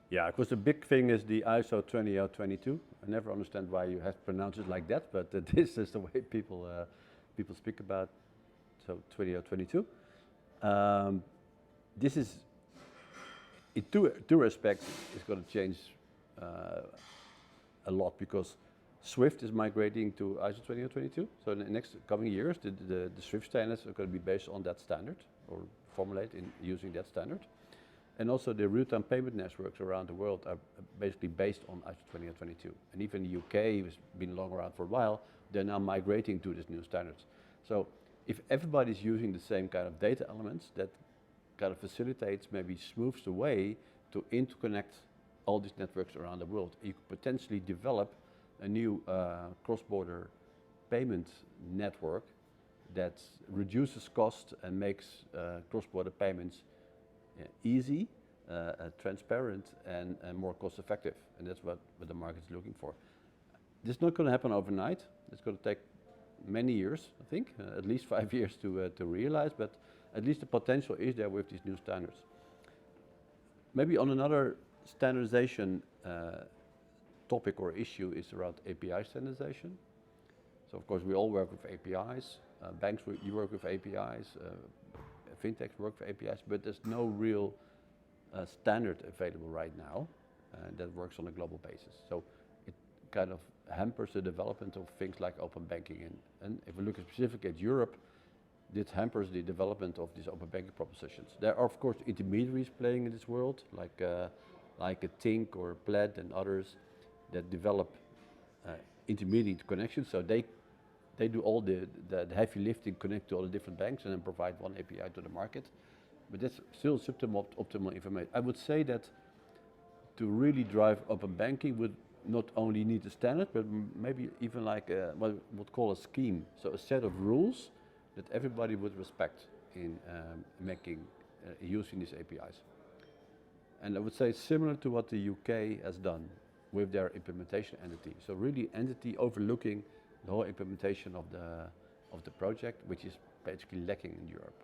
Yeah, because the big thing is the ISO 20022. I never understand why you have to pronounce it like that, but this is the way people speak about. So 20022. This is, in two respects, it's going to change uh, a lot because Swift is migrating to ISO 20022. So in the next coming years, the Swift standards are going to be based on that standard or formulate in using that standard. And also the real-time payment networks around the world are basically based on ISO 20022. And even the UK has been long around for a while, they're now migrating to these new standards. So if everybody's using the same kind of data elements, that kind of facilitates, maybe smooths the way to interconnect all these networks around the world. You could potentially develop a new cross-border payment network that reduces cost and makes cross-border payments easy, transparent, and more cost-effective. And that's what the market is looking for. This is not going to happen overnight. It's going to take many years, I think, at least 5 years to realize, but at least the potential is there with these new standards. Maybe on another standardization topic or issue is around API standardization. So of course we all work with APIs, banks you work with APIs, fintechs work with APIs, but there's no real standard available right now that works on a global basis. So it kind of hampers the development of things like open banking. And if we look specifically at Europe, this hampers the development of these open banking propositions. There are of course intermediaries playing in this world, like a Tink or Plaid and others that develop intermediate connections. So they do all the heavy lifting, connect to all the different banks and then provide one API to the market. But that's still suboptimal information. I would say that to really drive open banking would not only need a standard, but maybe even like what we would call a scheme. So a set of rules that everybody would respect in using these APIs. And I would say similar to what the UK has done with their implementation entity. So really entity overlooking the whole implementation of the project, which is basically lacking in Europe.